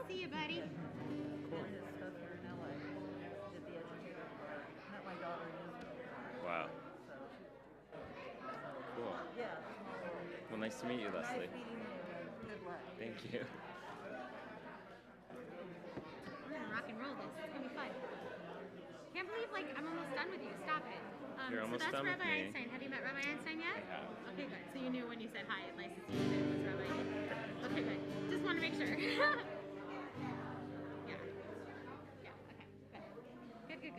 See you, buddy. Cool. Did his stuff here in LA. Did the educator part. Met my daughter in Israel. Wow. So Cool. yeah, small world. Well, nice to meet you, Leslie. Nice meeting you. Good luck. Thank you. We're gonna rock and roll this. It's gonna be fun. Can't believe I'm almost done with you. Stop it. You're almost so that's done with Rabbi me. Einstein. Have you met Rabbi Einstein yet? I have. Okay, good. So you knew when you said hi, it's nice to see you that it was Rabbi. Okay, good. Just want to make sure. Yeah. Yeah. Okay. Good. Good.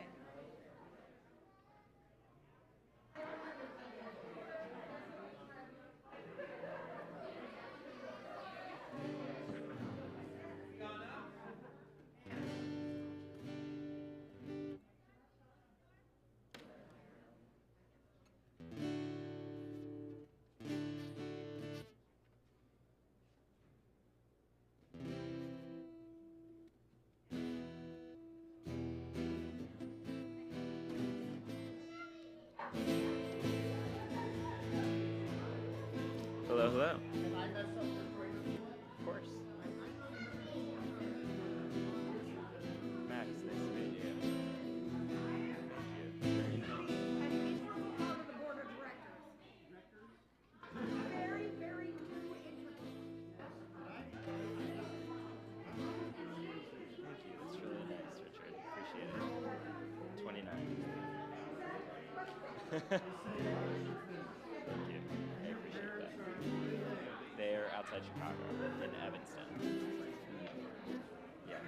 Hello, hello. Can I mess up your grade? Of course. Max, nice to meet you. Very nice. And he's also part of the board of directors. Very, very new introduction. Thank you. That's really nice, Richard. Appreciate it. 29. Thank you. I appreciate that. They're outside Chicago, in Evanston. Yeah.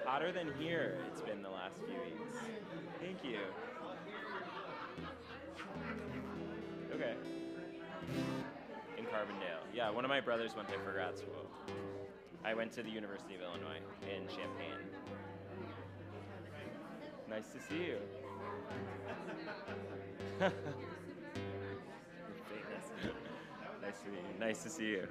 Hotter than here, it's been the last few weeks. Thank you. Okay. In Carbondale. Yeah, one of my brothers went there for grad school. I went to the University of Illinois in Champaign. Nice to see you. Nice to meet you. Nice to see you.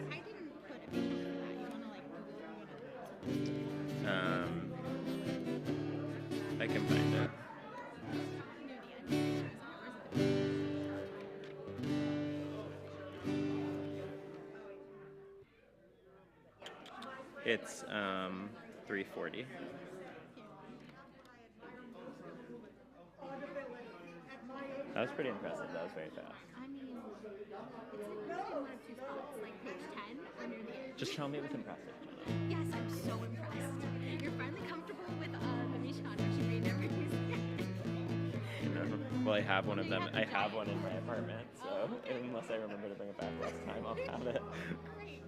I didn't put a picture for that. You wanna I can find it. It's 3:40. That was pretty impressive. That was very fast. I mean, it's in one of two spots, like page 10 under the edge. Just show me with impressive. Jenna. Yes, I'm so impressed. You're finally comfortable with the Mishkan machine. You never used it. Well, I have one of them. I have one in my apartment, so unless I remember to bring it back last time, I'll have it. Great.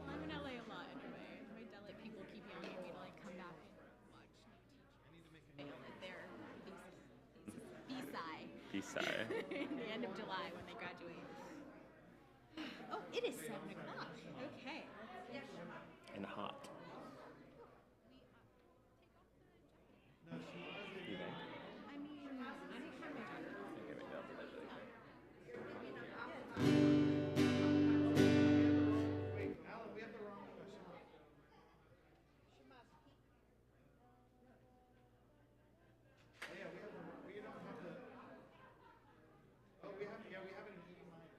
Well, I'm in LA a lot anyway. My Delhi people keep yelling at me to come back and watch new teachers fail at their B-sci. Peace, In the end of July when they graduate. Oh, it is 7 o'clock. Okay. and hot. You think? I mean, I don't have my jacket. Okay, maybe I'll do that really quick. Wait, Alan, we have the wrong question. Oh yeah, we don't have the. Oh, we have an E minor.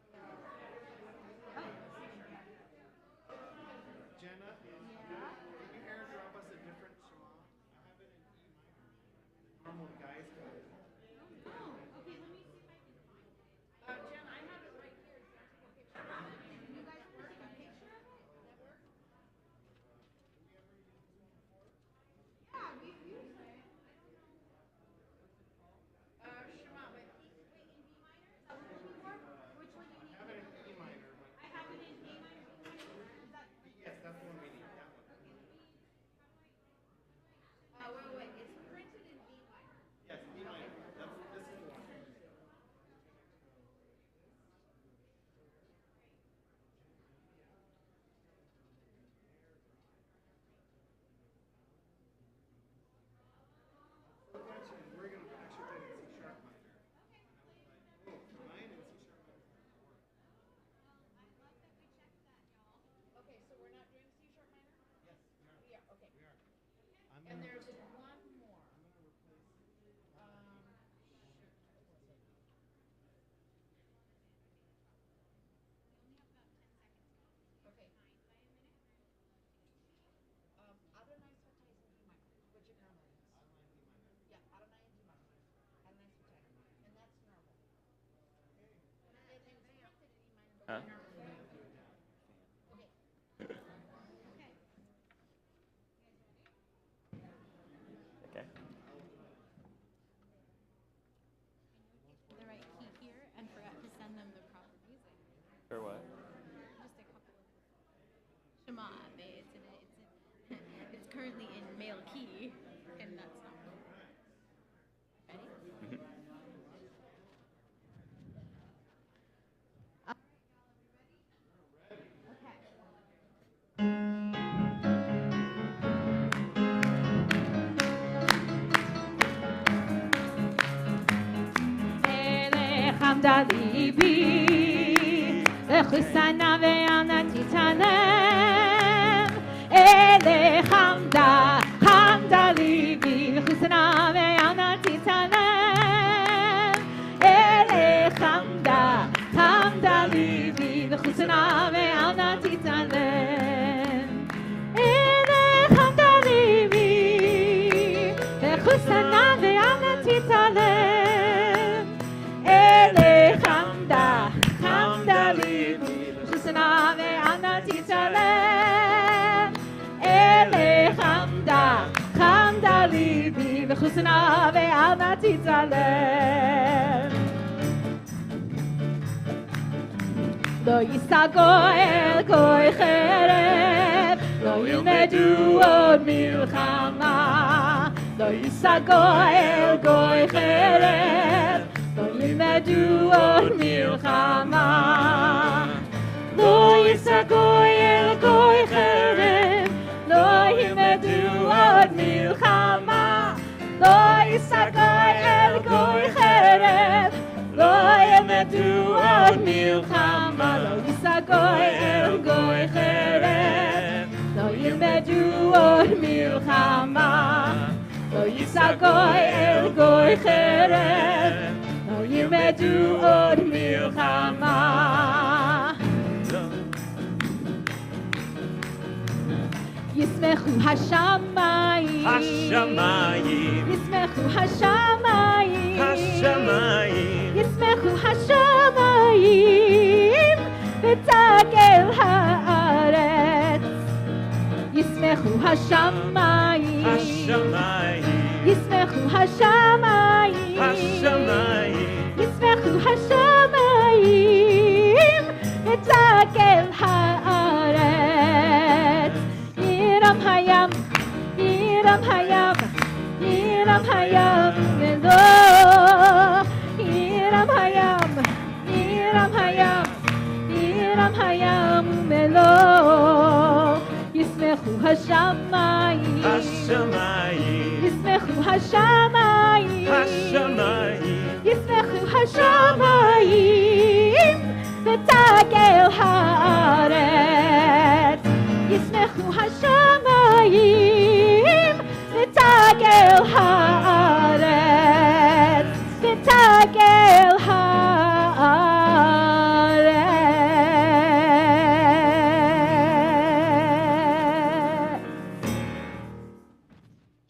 And there's one more. Okay. Adonai Svatay is in D minor, which it normally is. Yeah, Adonai in D minor. Adonai Svatay. And that's normal. It is printed in E minor, but Huh? we normally do. Okay. Okay. The right key here and forgot to send them the proper music. For what? Just a couple of Shema. It's currently in male key, and that's not ready. Mhm. Hamda libi, lechusana ve'ana titanem. Ele hamda, hamda libi, lechusana ve'ana titanem. Ele hamda, hamda libi, lechusana ve'ana titanem. Ele hamda libi, lechusana ve'ana titanem. Hamda libi, chusana ve'ana titalem. Ele hamda libi, chusana ve'ana titalem. Lo yisa goel goy chereb, lo yilmedu od milchama. Lo yisa goel goy chereb, lo ילמדו עוד מלחמה. לא יישא גוי אל גוי חרב, לא ילמדו עוד מלחמה. לא יישא גוי אל גוי חרב, לא ילמדו עוד מלחמה. לא יישא גוי אל גוי חרב, לא ילמדו עוד מלחמה. לא יישא גוי אל גוי חרב, לא ילמדו עוד מלחמה. ישמחו השמיים, ישמחו השמיים, ישמחו השמיים, ותגל הארץ. ישמחו השמיים, ישמחו השמיים, ישמחו השמיים, ותגל הארץ. ירם הים, ירם הים, ירם הים ולא. ירם הים, ירם הים, ירם הים ולא. ישמחו השמיים, ישמחו השמיים, ישמחו השמיים, ותגל הארץ. ישמחו השמיים, ותגל הארץ, ותגל הארץ.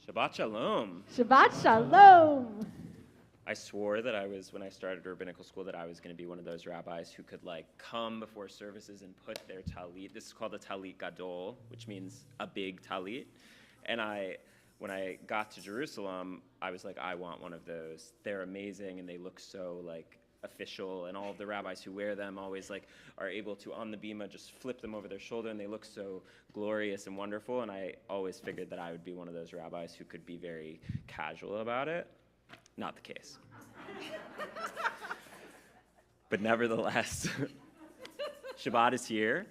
Shabbat Shalom. Shabbat Shalom. I swore that when I started rabbinical school, that I was going to be one of those rabbis who could come before services and put their talit. This is called a talit gadol, which means a big talit. And when I got to Jerusalem, I was like, I want one of those. They're amazing and they look so official. And all of the rabbis who wear them always are able to on the bima just flip them over their shoulder, and they look so glorious and wonderful. And I always figured that I would be one of those rabbis who could be very casual about it. Not the case. But nevertheless, Shabbat is here.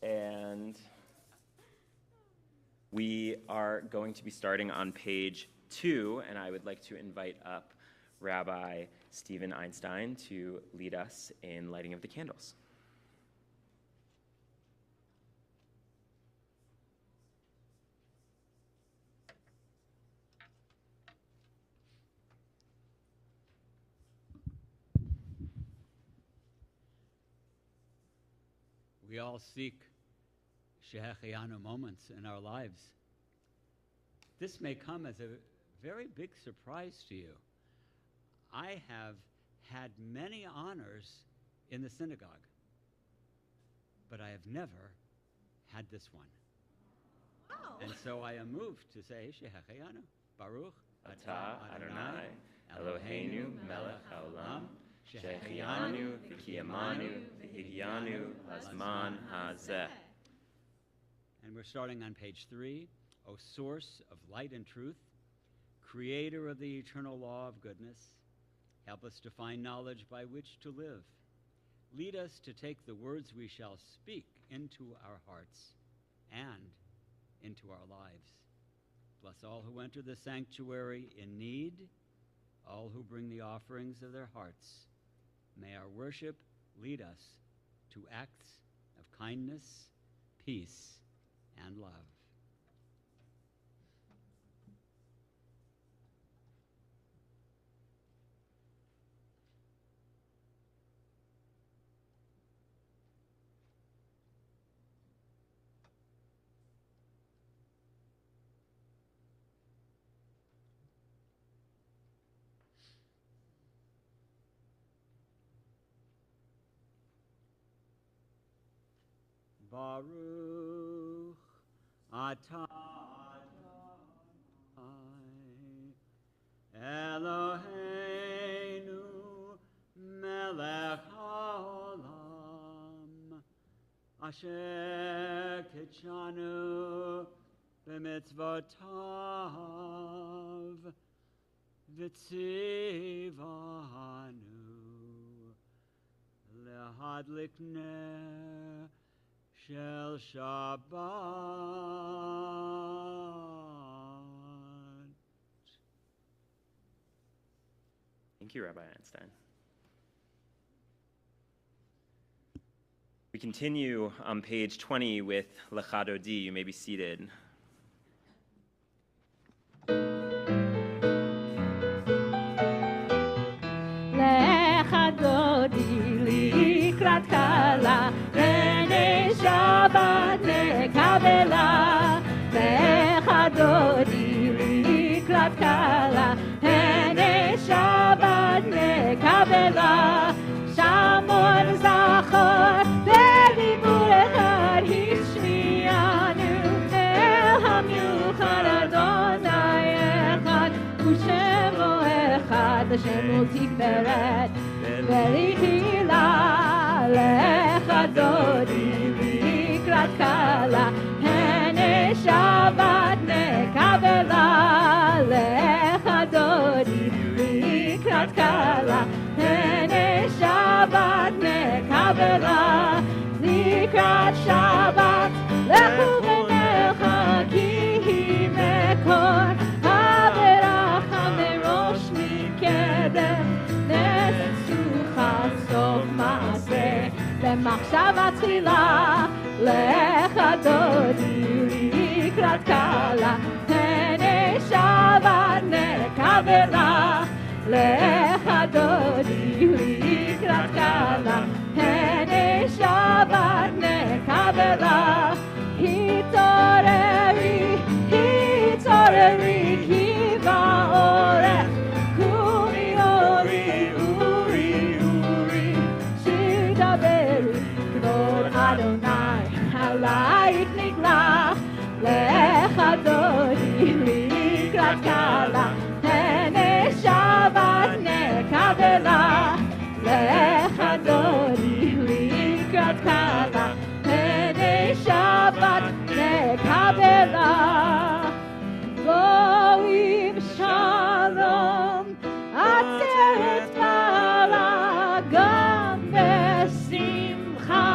And we are going to be starting on page 2, and I would like to invite up Rabbi Stephen Einstein to lead us in lighting of the candles. We all seek Shehechianu moments in our lives. This may come as a very big surprise to you. I have had many honors in the synagogue, but I have never had this one. Oh. And so I am moved to say, Shehechianu, Baruch Atah Adonai, Eloheinu melech haolam, shehechianu v'kiyamanu v'higyanu lazman hazeh. And we're starting on page 3. O source of light and truth, creator of the eternal law of goodness, help us to find knowledge by which to live. Lead us to take the words we shall speak into our hearts and into our lives. Bless all who enter the sanctuary in need, all who bring the offerings of their hearts. May our worship lead us to acts of kindness, peace, and love. Baruch atah Adonai Eloheinu melech haolam asher kitshanu b'mitzvotav v'tzivanu lehadlik ner Shel Shabbat. Thank you, Rabbi Einstein. We continue on page 20 with Lecha Dodi. You may be seated. Lecha Dodi likrat kala, Shabbat nekabela, Lecha Dodi likrat kala, Hene Shabbat nekabela, Shamor zachor b'dibur echad hishmianu, El hamyuchad Adonai echad, U'shemo echad, Shemo tiferet, V'lichila, Lecha Dodi likrat kala, Hene Shabbat nekabela, Lecha Dodi likrat kala, Hene Shabbat nekabela, likrat Shabbat, lechu v'necha ki hi mekor, haberacha merosh mikedem, nesucha sof maaseh, במחשבה תחילה, Lecha Dodi likrat kala, Hene Shabbat nekabela, Lecha Dodi likrat kala, Hene Shabbat nekabela, Hitoreri, hitoreri, ki ba'orech, kumi ori, uri, uri, shidaberu, K'vod Adonai, halayich niglach, Lecha Dodi likrat kala, Hene Shabbat nekabela, Lecha Dodi likrat kala, Hene Shabbat nekabela, Goim Shalom, Atzeret Mala, Gam Besimcha,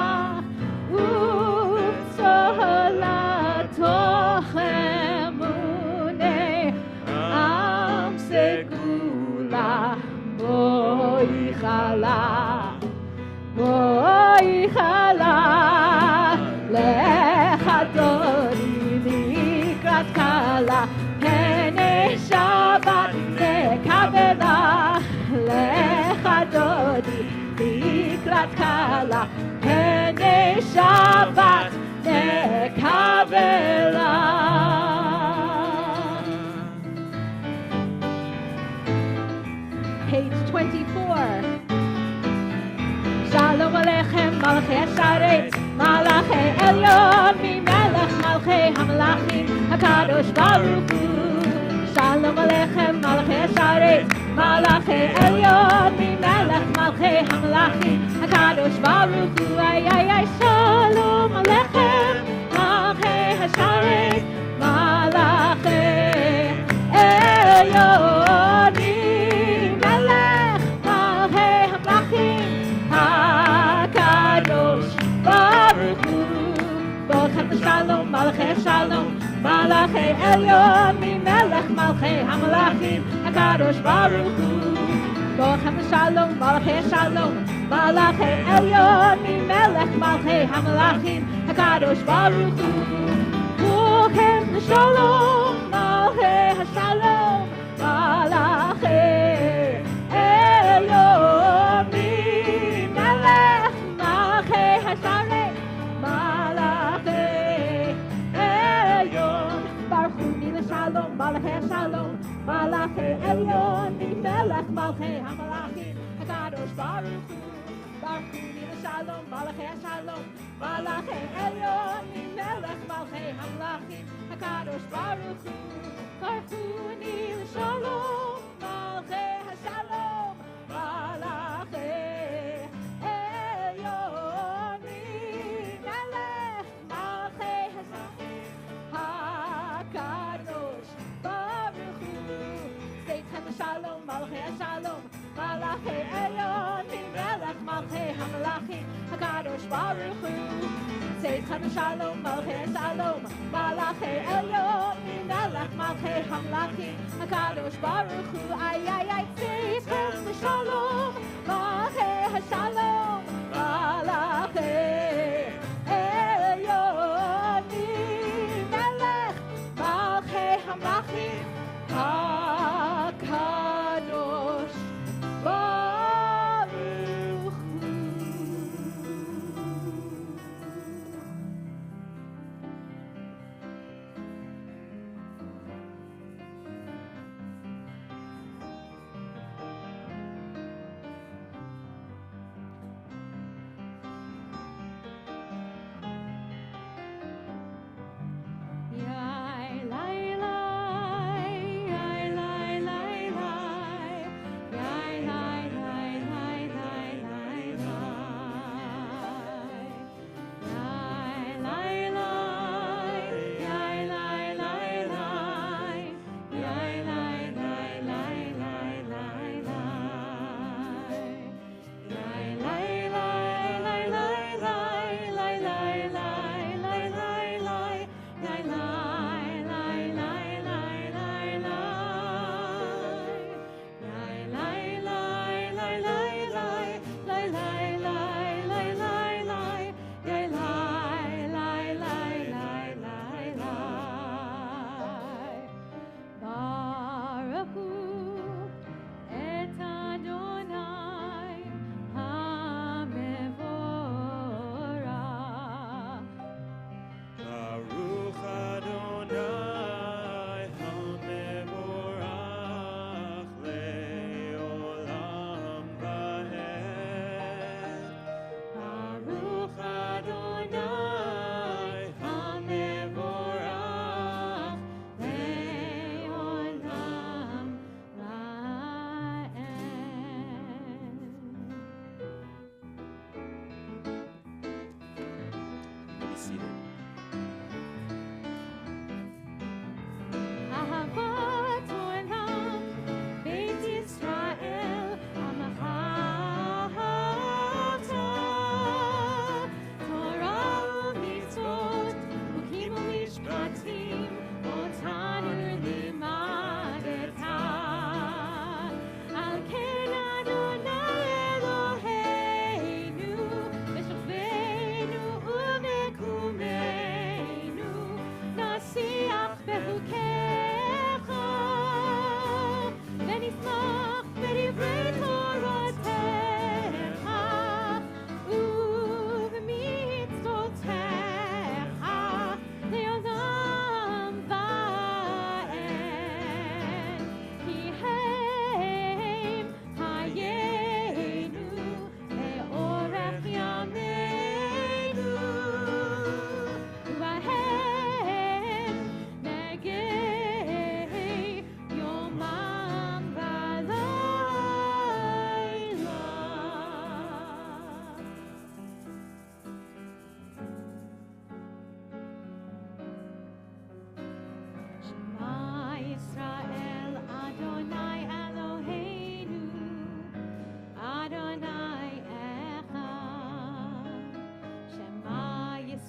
U'Tzolat Emune, Am Segula, Boi Chala, Lecha Dodi likrat kala, Hene Shabbat nekabela, Lecha Dodi likrat kala, Hene Shabbat nekavela. Page 24. Shalom Aleichem Malachei Hasharetz, Malachei Elyon, Mimelech Malchei Hamelachim, HaKadosh Baruch Hu. Shalom Aleichem Malachei Hasharetz, Malachei Elyon, Mimelech Malchei Hamelachim, HaKadosh Baruch Hu. Ay ay ay, Shalom Aleichem Malachei Hasharetz, Malachei Elyon, Mimelech Malchei Hamelachim, HaKadosh Baruch Hu. Bochem Shalom, Malachei Shalom, Malachei Elyon, Mimelech Malchei Hamelachim, HaKadosh Baruch Hu. Bochem Shalom, Malachei Shalom, Malachei Elyon, Mimelech Malchei Hamelachim, HaKadosh Baruch Hu. Bochem Shalom, Malachei Shalom, Malachei Elyon, Mimelech Malchei Hasharetz, Malachei Elyon. Baruch Hu Nila Shalom, Malachei Shalom, Malachei Elyon, Mimelech Malchei Hamelachim, HaKadosh Baruch Hu. Baruch Hu Nila Shalom, Malachei Shalom, Malachei Elyon, Mimelech Malchei Hamelachim, HaKadosh Baruch Hu. Baruch Hu Nila Shalom, Malachei Shalom, Malachei Elyon, Mimelech Malchei Hamelachim, HaKadosh Baruch Hu. Seitchem Shalom, Malachei Shalom, Malachei Elyon, Mimelech Malchei Hamelachim, HaKadosh Baruch Hu. Seitchem Shalom, Malachei Shalom, Malachei Elyon, Mimelech Malchei Hamelachim, HaKadosh Baruch Hu. Ay ay ay, Seitchem Shalom, Malachei Shalom, Malachei Elyon, Mimelech Malchei Hamelachim, HaKadosh Baruch Hu. Kume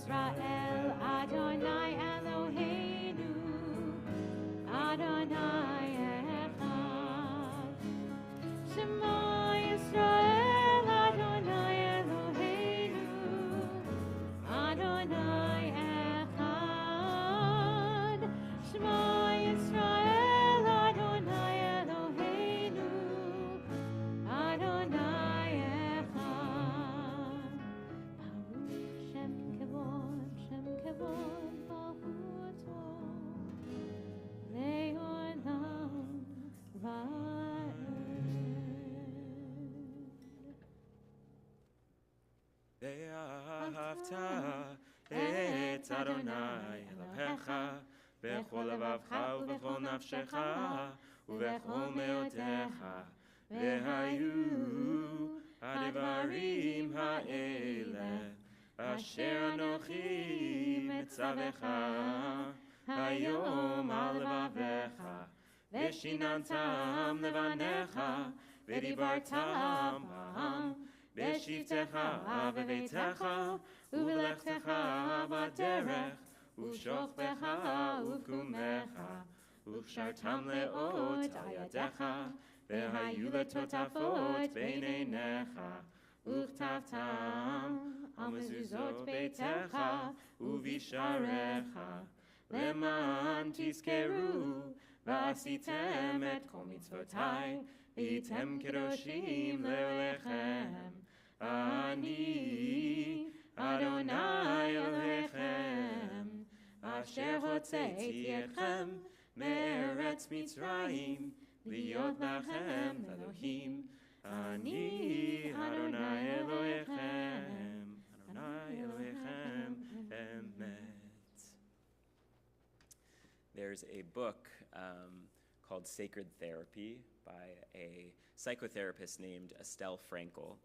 Yisrael, Adonai Eloheinu, Adonai Echad. Shema Yisrael, Adonai Eloheinu, Adonai Echad. Shema Yisrael, Adonai Eloheinu, Adonai Echad. Baruch Shem Kevod, Bahuto, Le'olam Va'ed. ואהבת את אדוני אלוהיך בכל לבבך ובכל נפשך ובכל מאודך, והיו הדברים האלה אשר אנוכי מצווך היום על לבביך, ושיננתם לבניך ודיברתם בם בשבתך ובביתך ובלכתך בדרך ובשוכבך ובקומך, וקשרתם לאות על ידיך, והיו לטוטפות בין עיניך, וכתבתם על מזוזות ביתך ובשעריך, למען תזכרו ועשיתם את כל מצוותי, והייתם קדושים לאלוהיכם. אני אדוני אלוהיכם, אשר הוצאתי אתכם מארץ מצרים, להיות לכם אלוהים. אני אדוני אלוהיכם, אדוני אלוהיכם אמת. There's a book called Sacred Therapy by a psychotherapist named Estelle Frankel.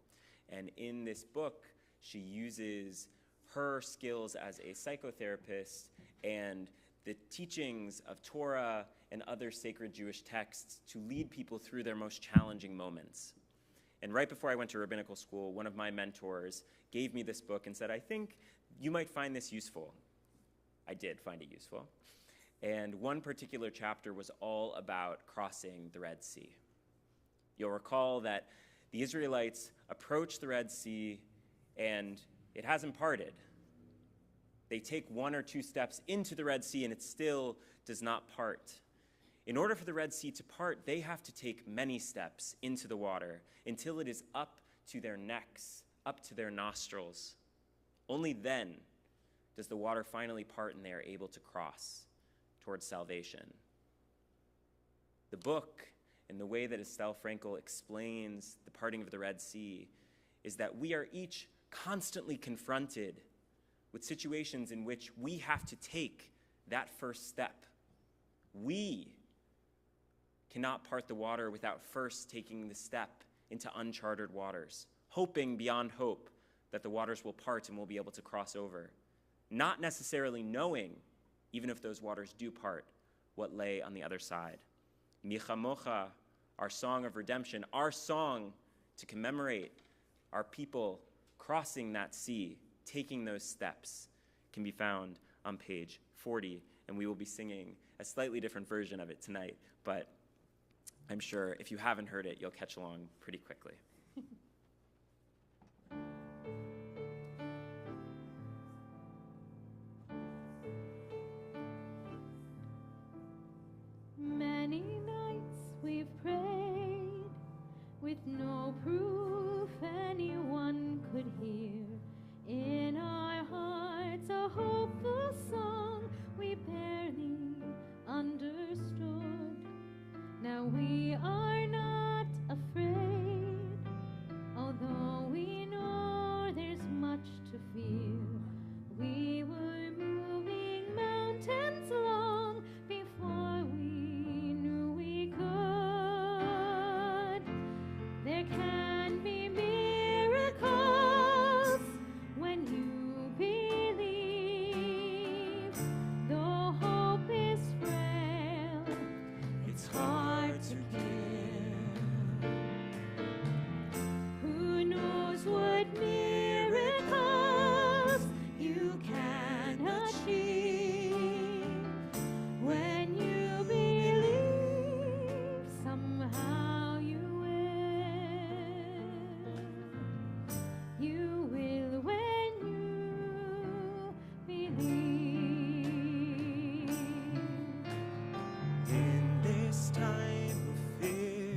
And in this book, she uses her skills as a psychotherapist and the teachings of Torah and other sacred Jewish texts to lead people through their most challenging moments. And right before I went to rabbinical school, one of my mentors gave me this book and said, I think you might find this useful. I did find it useful. And one particular chapter was all about crossing the Red Sea. You'll recall that the Israelites approached the Red Sea and it hasn't parted. They take one or two steps into the Red Sea and it still does not part. In order for the Red Sea to part, they have to take many steps into the water until it is up to their necks, up to their nostrils. Only then does the water finally part and they are able to cross towards salvation. The book and the way that Estelle Frankel explains the parting of the Red Sea is that we are each constantly confronted with situations in which we have to take that first step. We cannot part the water without first taking the step into uncharted waters, hoping beyond hope that the waters will part and we'll be able to cross over, not necessarily knowing, even if those waters do part, what lay on the other side. Michamocha, our song of redemption, our song to commemorate our people crossing that sea, taking those steps, can be found on page 40, and we will be singing a slightly different version of it tonight, but I'm sure if you haven't heard it, you'll catch along pretty quickly. Many nights we've prayed with no proof anyone could hear. In our hearts a hopeful song we barely understood. Now we are not afraid, although we know there's much to fear. We were moving mountains long before we knew we could. There can be miracles when you believe, though hope is frail, it's hard to give. achieve. When you believe, somehow you will. You will when you believe. In this time of fear,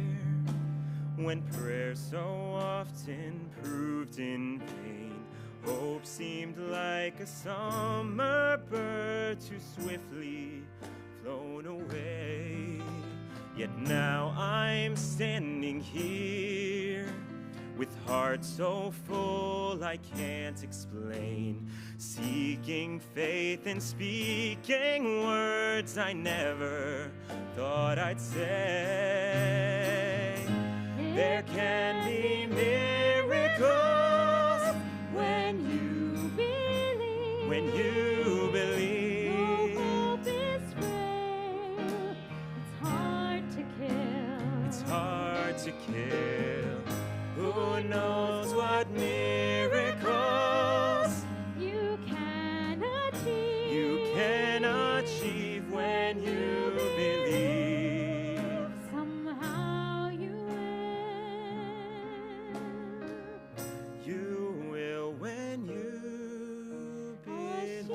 when prayer so often proved in vain, hope seemed like a summer bird too swiftly flown away. Yet now I'm standing here with heart so full I can't explain, seeking faith and speaking words I never thought I'd say. There can be miracles When you believe, when you believe. no hope is frail. It's hard to kill. It's hard to kill. Who knows what miracles You can achieve. you can achieve when you believe. Somehow you will. You will when you believe.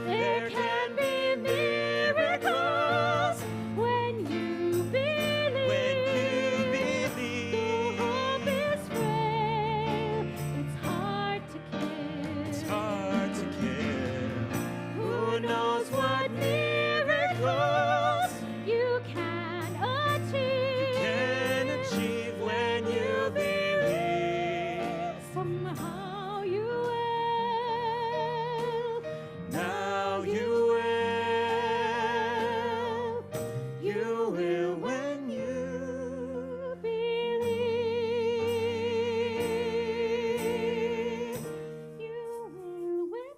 There can be miracles When you believe, when you the hope believe. is frail. It's hard to kill. It's hard to kill. Who knows what miracles You can achieve. can achieve when you believe. Somehow you will. Now you will. You will when you believe. You will when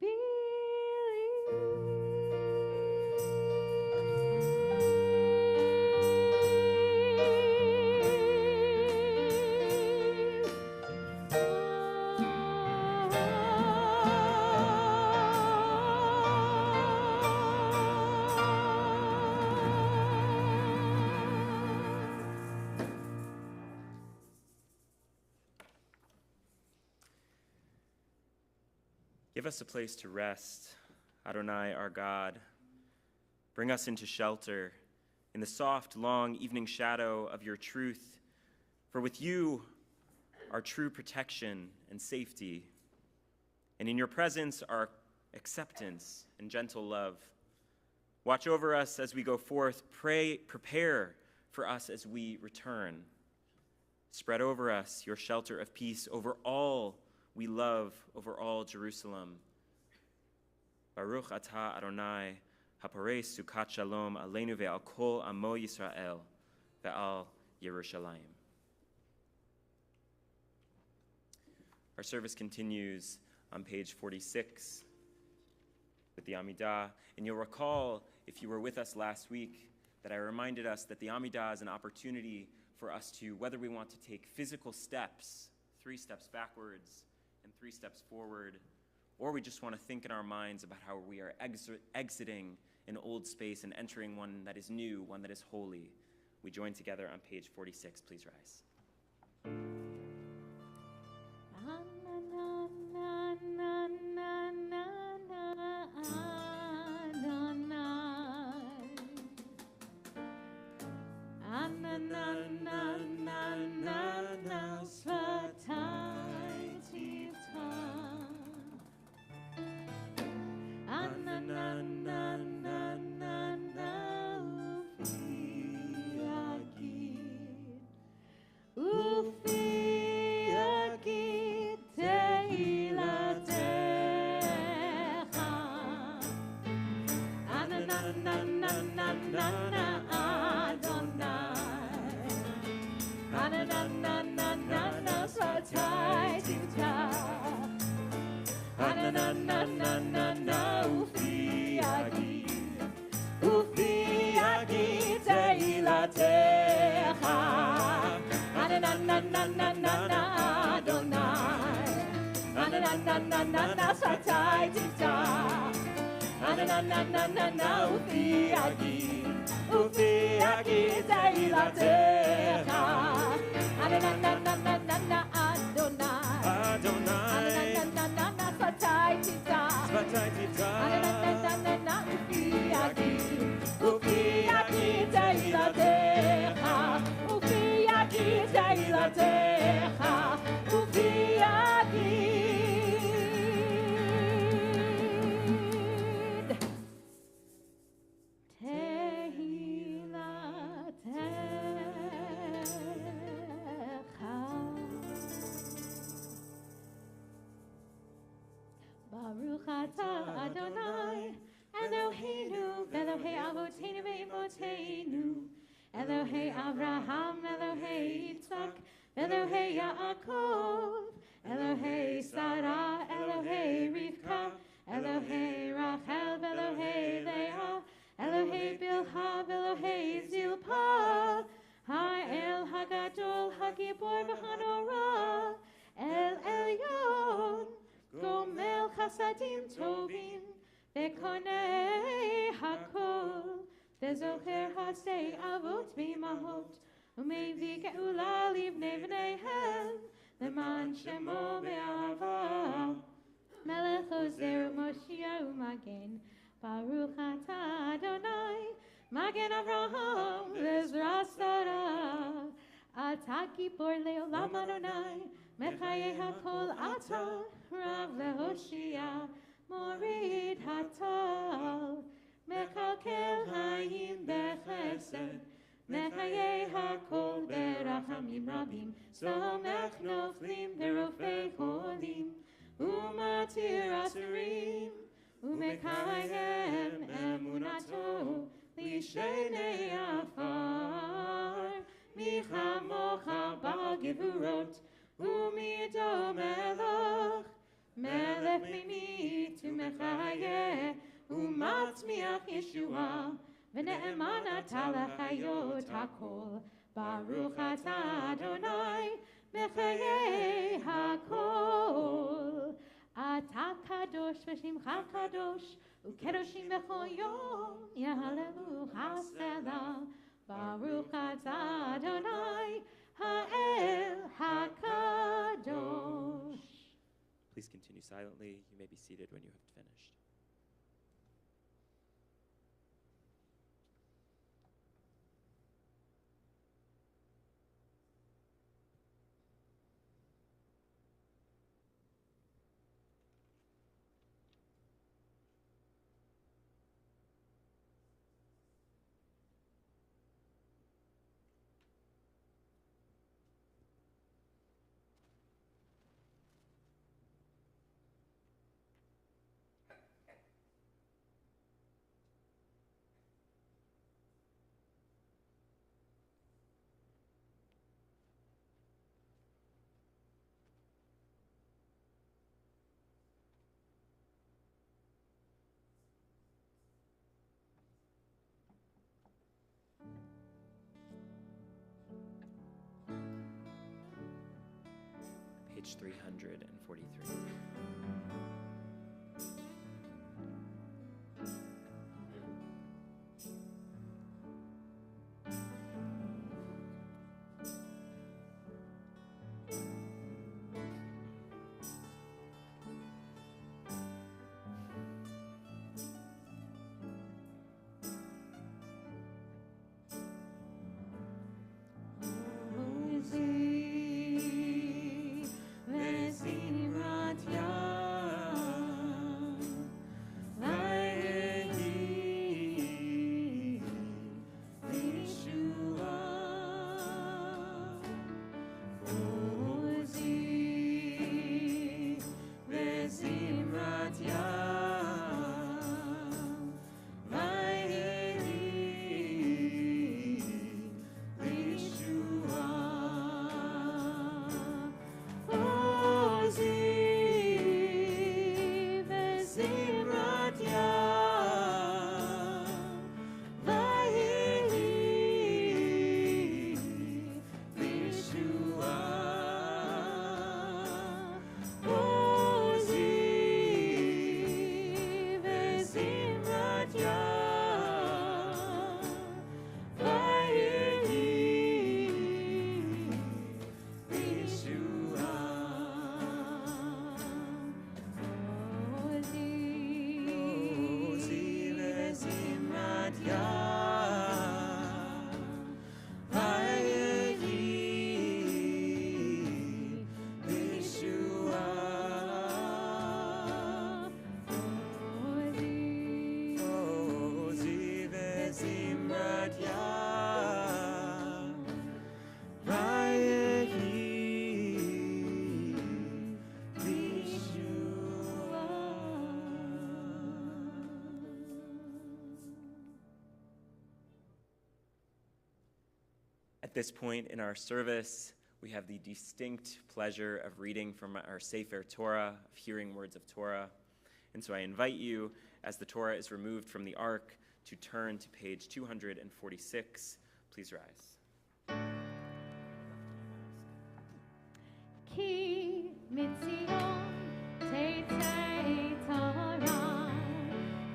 you Give us a place to rest, Adonai, our God. Bring us into shelter in the soft, long evening shadow of your truth. For with you are true protection and safety, and in your presence are acceptance and gentle love. Watch over us as we go forth. Prepare for us as we return. Spread over us your shelter of peace over all we love, over all Jerusalem. Baruch atah Adonai, haparei sukat shalom aleinu ve'al kol amo Yisrael ve'al Yerushalayim. Our service continues on page 46 with the Amidah. And you'll recall, if you were with us last week, that I reminded us that the Amidah is an opportunity for us to, whether we want to take physical steps, 3 steps backwards and 3 steps forward, or we just want to think in our minds about how we are exiting an old space and entering one that is new, one that is holy. We join together on page 46. Please rise. Ananananana, ufi agi teilatecha. Ananananana, Adonai. Ananananana, satai tita. Ananananana, ufi agi teilatecha. Ananananana, Adonai. Ananananana, satai tita. Ananananana, ufi agi teilatecha. Ufi agi teilatecha. Ufi agi. Baruch atah Adonai, Eloheinu, Elohei Avoteinu ve'Imoteinu, Elohei Avraham, Elohei Yitzchak, Elohei Yaakov, Elohei Sarah, Elohei Rivka, Elohei Rachel, Elohei Leah, Elohei Bilhah, Elohei Zilpah, Ha'el Hagadol, Hagibor v'Hanorah, El Elyon, Gomel Chasadim Tovim, Vekonei Hakol, Vezocher Hasei Avot B'Imahot, Umevi Geula Livnei V'neihem, Leman Shemo Be'ahava, Melech Ozer Moshiach U'Magen, Baruch Atah Adonai, Magen Avraham, Ezra Sarah, Atah Gibor Le'olam Adonai, Mechaye Hakol Atah, Rav Lehoshia, Morid Hatal, Mechalkel Hayim Bechesed, Mechaye Hakol Berachamim Rabim, Somech Noflim Berofei Cholim, Umatir Asurim, Umekayem Emunato, Lishenei Afar, Michamocha Bagivurot, Umido Melech, Melech Mimit Umechaye, Umatzmiach Yeshua, V'ne'eman ata l'chayot hakol, Baruch atah Adonai, Mechaye hakol. Atah kadosh v'shimcha kadosh, Ukedoshim b'chol yom, Yahalelu haselah, Baruch atah Adonai, Ha'el HaKadosh. Please continue silently. You may be seated when you have finished. Page 343. Vezimrat At this point in our service, we have the distinct pleasure of reading from our Sefer Torah, of hearing words of Torah. And so I invite you, as the Torah is removed from the ark, to turn to page 246. Please rise. Ki mitzion teitzei Torah,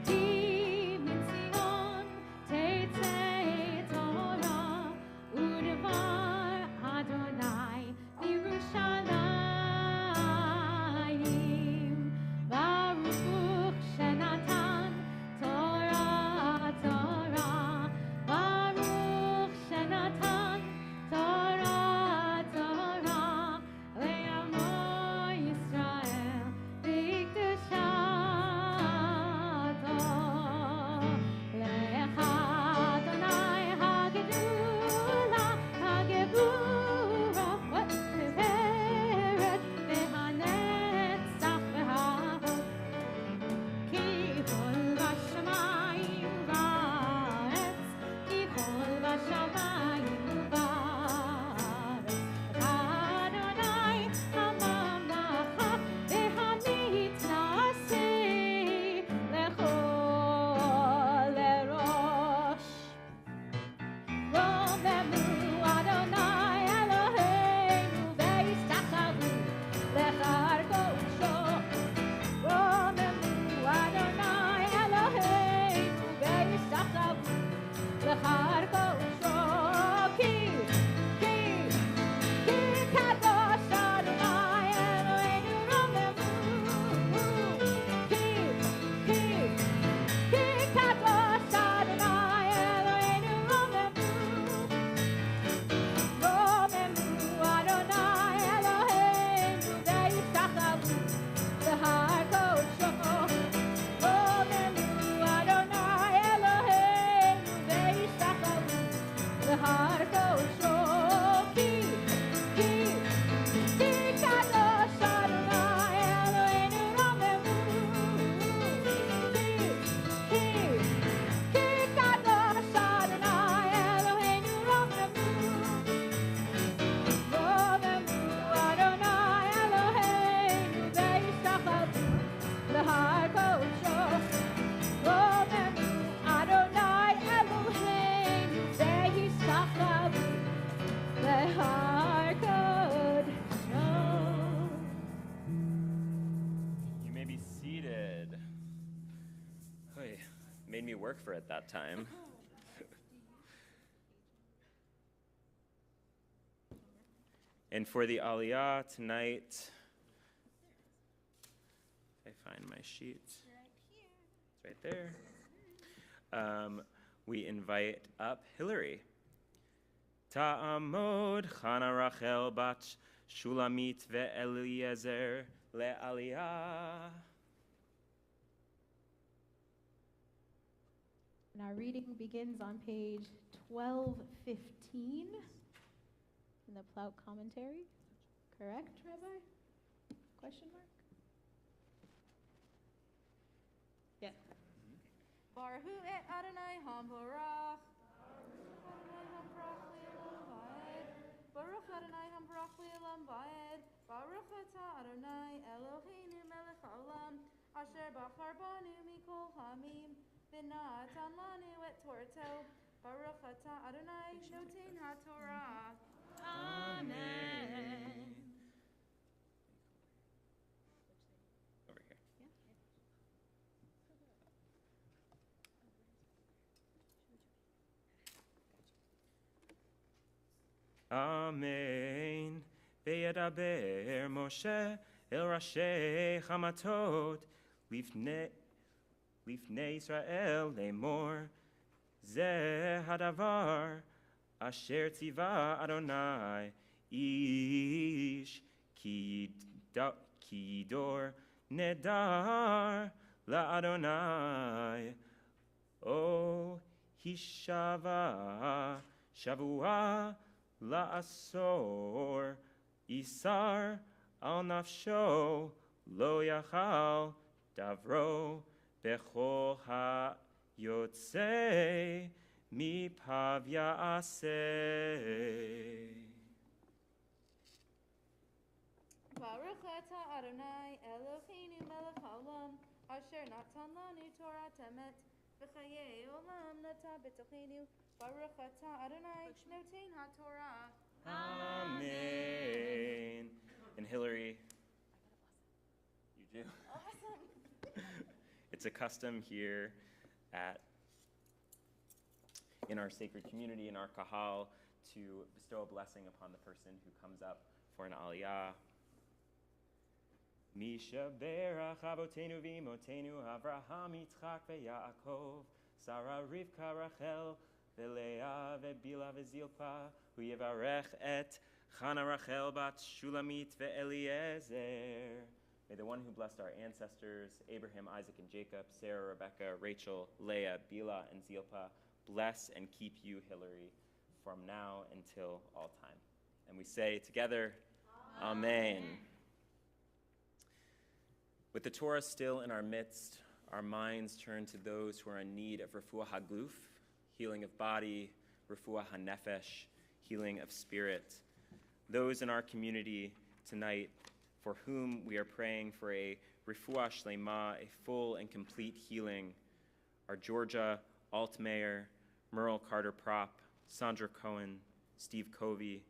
ki mitzion teitzei Torah, u'devar Adonai Yerushalayim, Baruch shenatan Torah, Torah, Baruch shenatan Torah, Torah, le'amo Yisrael b'kdushato. Lecha Adonai hagedula, hagebura, what? Teferet v'hanetzach v'hahod. Ki kol v'shamayim v'aretz, ki kol v'shamayim v'aretz. Adonai hamamlacha v'hamitnaseh lechol lerosh. Romemu Adonai Eloheinu ve'yistachavu lechar kosho. Romemu Adonai Eloheinu ve'yistachavu lechar kosho. Ki kadosh Adonai Eloheinu romemu. Ki kadosh Adonai Eloheinu romemu. Romemu Adonai Eloheinu ve'yistachavu lechar kosho. Romemu Adonai Eloheinu ve'yistachavu lechar kosho. Ki kadosh Adonai Eloheinu romemu. Ki kadosh Adonai Eloheinu romemu. Romemu Adonai Eloheinu ve'yistachavu lechar kosho. Romemu Adonai Eloheinu ve'yistachavu lechar kosho. You may be seated. Oy, made me work for it that time. And for the Aliyah tonight, if I find my sheet, it's right there. We invite up Hillary. Ta'amod Chana Rachel bat Shulamit ve'Eliezer le'Aliyah. And our reading begins on page 1215 in the Plout commentary. Correct, Rabbi? Question mark? Yeah. Baruch et Adonai hamvarach. Adonai hamvarach le'olam va'ed. Baruch Adonai hamvarach le'olam va'ed. Baruch atah Adonai Eloheinu melech haolam, asher bachar banu mikol hamim, v'natan lanu et torto. Baruch atah Adonai noten haTorah. Amen. Over here. Amen. Ve'yedaber Moshe el Rashi Hamatot lifnei Israel lemor ze hadavar asher tziva Adonai ish ki dor nedar la Adonai o hishava shavua la asor isar al nafsho lo yachal davro bechol ha yotzei mipav ya'aseh. Baruch atah Adonai Eloheinu melech haolam, asher natan lanu Torah temet, v'chayei olam nata b'tochenu. Baruch atah Adonai noten haTorah. Amen. And Hillary, you do. Awesome. It's a custom here in our sacred community, in our kahal, to bestow a blessing upon the person who comes up for an aliyah. Misha berach avotenu v'imotenu Avraham, Yitzchak veYaakov, Sarah, Rivka, Rachel, veLeah, veBila, veZilpa, hu yevarech et Chana, Rachel, bat Shulamit, veEliezer. May the one who blessed our ancestors, Abraham, Isaac, and Jacob, Sarah, Rebecca, Rachel, Leah, Bila, and Zilpah, bless and keep you, Hillary, from now until all time. And we say together, Amen. With the Torah still in our midst, our minds turn to those who are in need of refuah haguf, healing of body, refuah hanefesh, healing of spirit. Those in our community tonight for whom we are praying for a refuah shlema, a full and complete healing, are Georgia Altmayer, Merle Carter Prop, Sandra Cohen, Steve Covey,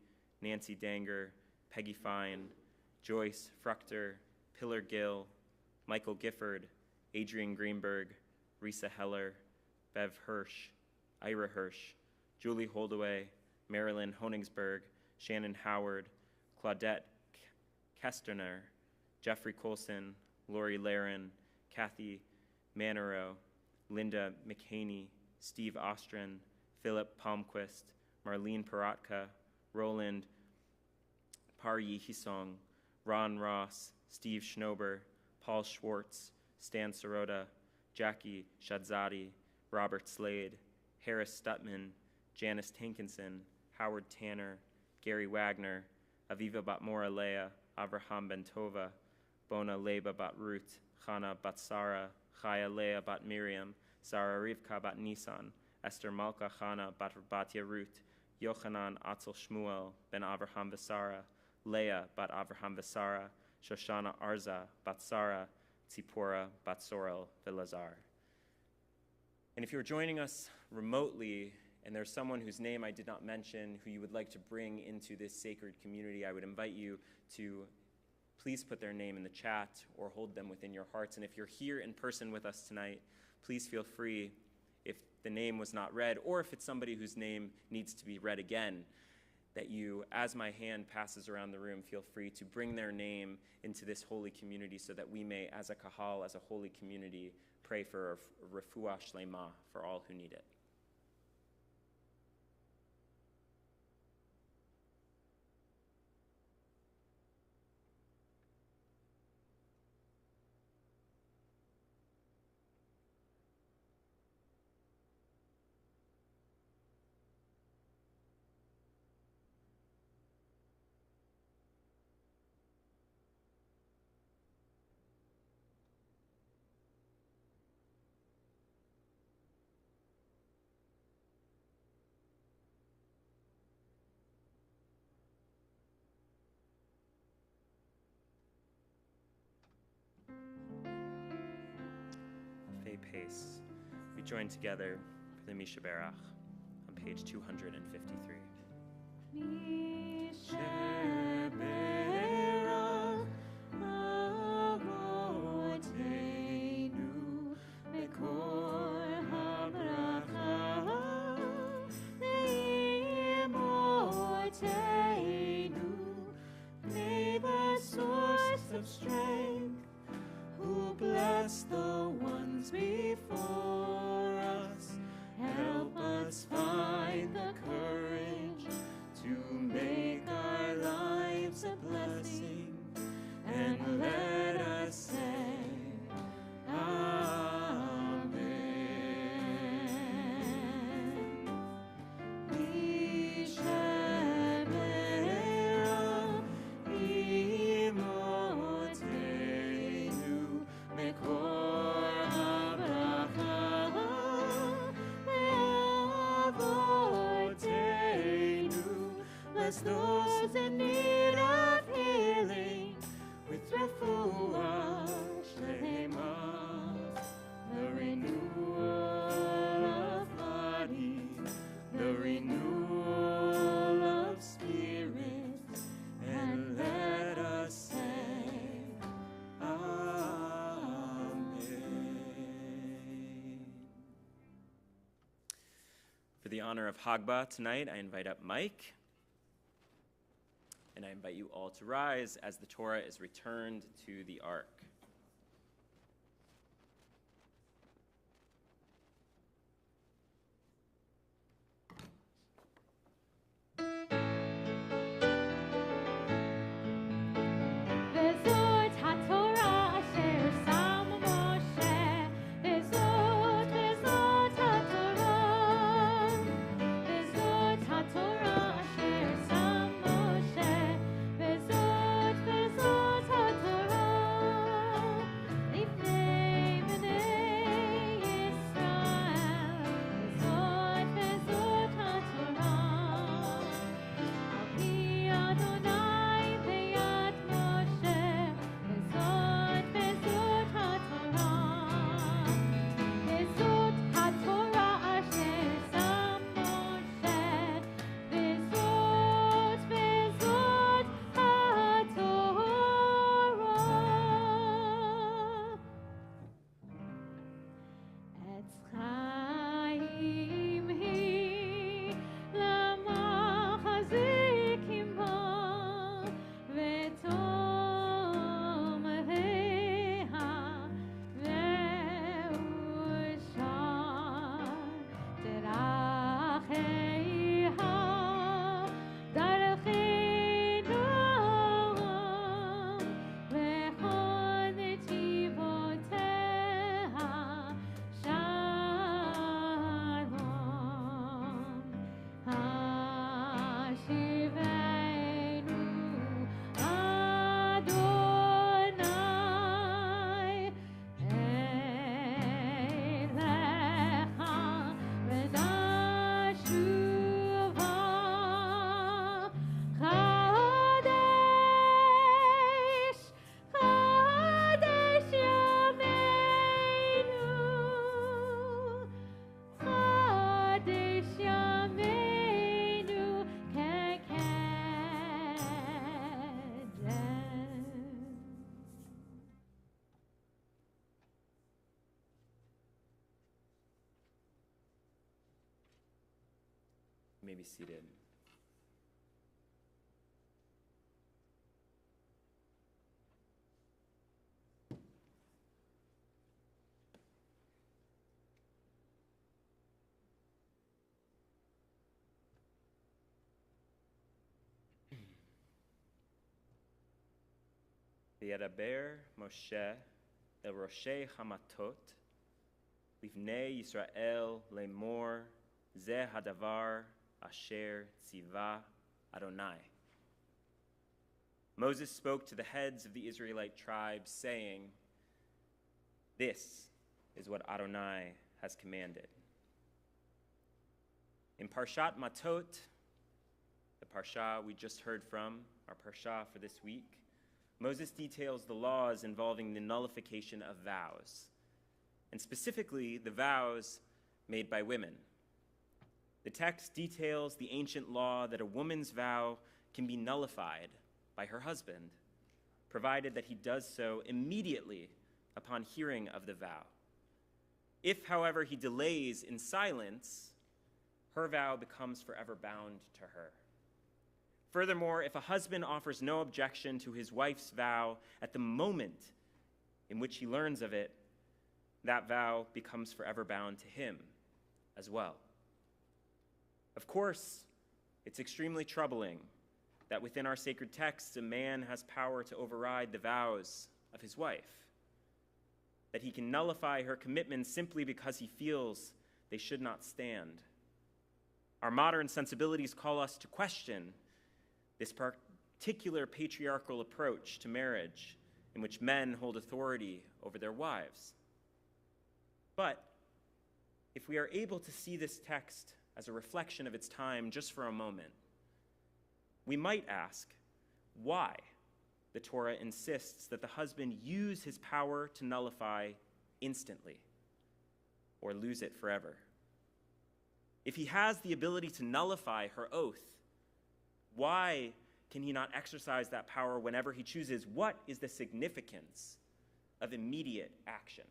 Nancy Danger, Peggy Fine, Joyce Fruchter, Pillar Gill, Michael Gifford, Adrian Greenberg, Risa Heller, Bev Hirsch, Ira Hirsch, Julie Holdaway, Marilyn Honingsberg, Shannon Howard, Claudette Kesterner, Jeffrey Colson, Lori Laren, Kathy Manero, Linda McHaney, Steve Ostrin, Philip Palmquist, Marlene Paratka, Roland Paryi Hisong, Ron Ross, Steve Schnober, Paul Schwartz, Stan Sirota, Jackie Shadzadi, Robert Slade, Harris Stutman, Janice Tankinson, Howard Tanner, Gary Wagner, Aviva Batmora Leah, Avraham Bentova, Bona Leba Bat Ruth, Chana Bat Sarah, Chaya Leah Bat Miriam, Sarah Rivka Bat Nisan, Esther Malka Chana Bat Batya Ruth, Yochanan Atzel Shmuel Ben Avraham Vesara, Leah Bat Avraham Vesara, Shoshana Arza Bat Sarah, Tzipora Bat Sorel Velazar. And if you're joining us remotely and there's someone whose name I did not mention who you would like to bring into this sacred community, I would invite you to please put their name in the chat or hold them within your hearts. And if you're here in person with us tonight, please feel free, if the name was not read, or if it's somebody whose name needs to be read again, that you, as my hand passes around the room, feel free to bring their name into this holy community so that we may, as a kahal, as a holy community, pray for a refuah shlema for all who need it. Pace. We join together for the Misha Berach on page 253. Misha Berach Avotenu Mekor HaBracha Leimotenu. May the source of strength who bless the ones before us, help us find the courage to make our lives those in need of healing with refuah shlema, the renewal of body, the renewal of spirit, and let us say, Amen. For the honor of Hagbah tonight, I invite up Mike. And I invite you all to rise as the Torah is returned to the ark. וזאת התורה אשר שם משה, וזאת התורה, וזאת התורה אשר שם משה, וזאת התורה, לפני בני ישראל, וזאת התורה, על פי אדוני ביד משה, וזאת התורה, וזאת התורה אשר שם משה, וזאת התורה. עץ חיים היא למחזיקים בו, ותום ואושר דרכיה, דרכנו וכל נתיבותיה שלום. השיבנו אדוני אליך ונשובה חדש חדש ימינו, חדש ימינו כקדם. You may be seated. וידבר משה אל ראשי המטות לבני ישראל לאמור, זה הדבר אשר ציווה Adonai. Moses spoke to the heads of the Israelite tribes, saying, "This is what Adonai has commanded." In Parshat Matot, the parsha we just heard from, our parsha for this week, Moses details the laws involving the nullification of vows, and specifically the vows made by women. The text details the ancient law that a woman's vow can be nullified by her husband, provided that he does so immediately upon hearing of the vow. If, however, he delays in silence, her vow becomes forever bound to her. Furthermore, if a husband offers no objection to his wife's vow at the moment in which he learns of it, that vow becomes forever bound to him as well. Of course, it's extremely troubling that within our sacred texts, a man has power to override the vows of his wife, that he can nullify her commitment simply because he feels they should not stand. Our modern sensibilities call us to question this particular patriarchal approach to marriage in which men hold authority over their wives. But if we are able to see this text as a reflection of its time just for a moment, we might ask why the Torah insists that the husband use his power to nullify instantly or lose it forever. If he has the ability to nullify her oath, why can he not exercise that power whenever he chooses? What is the significance of immediate action?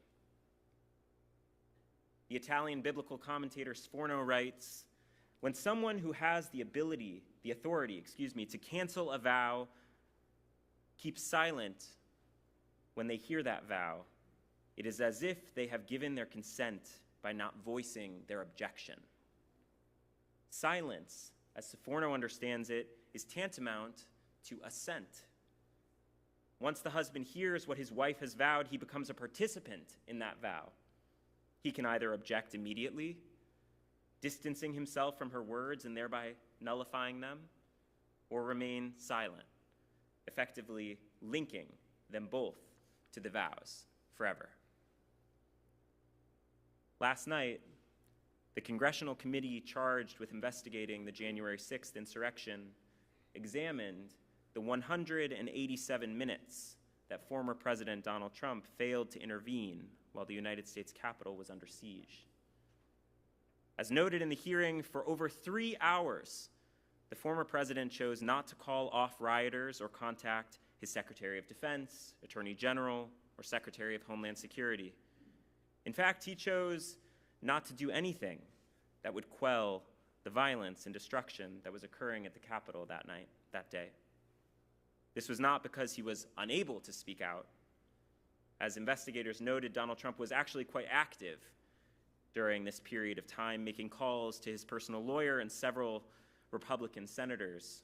The Italian biblical commentator Sforno writes, when someone who has the authority, to cancel a vow keeps silent when they hear that vow, it is as if they have given their consent by not voicing their objection. Silence, as Sforno understands it, is tantamount to assent. Once the husband hears what his wife has vowed, he becomes a participant in that vow. He can either object immediately, distancing himself from her words and thereby nullifying them, or remain silent, effectively linking them both to the vows forever. Last night, the congressional committee charged with investigating the January 6th insurrection examined the 187 minutes that former President Donald Trump failed to intervene while the United States Capitol was under siege. As noted in the hearing, for over 3 hours, the former president chose not to call off rioters or contact his Secretary of Defense, Attorney General, or Secretary of Homeland Security. In fact, he chose not to do anything that would quell the violence and destruction that was occurring at the Capitol that day. This was not because he was unable to speak out. As investigators noted, Donald Trump was actually quite active during this period of time, making calls to his personal lawyer and several Republican senators.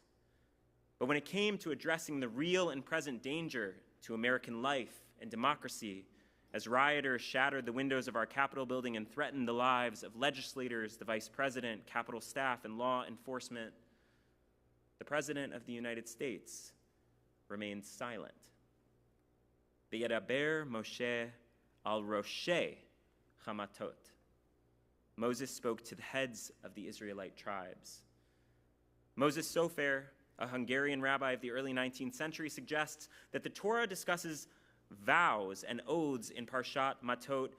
But when it came to addressing the real and present danger to American life and democracy, as rioters shattered the windows of our Capitol building and threatened the lives of legislators, the Vice President, Capitol staff, and law enforcement, the President of the United States remained silent. V'yedaber Moshe al Roshei Hamatot. Moses spoke to the heads of the Israelite tribes. Moses Sofer, a Hungarian rabbi of the early 19th century, suggests that the Torah discusses vows and oaths in Parshat Matot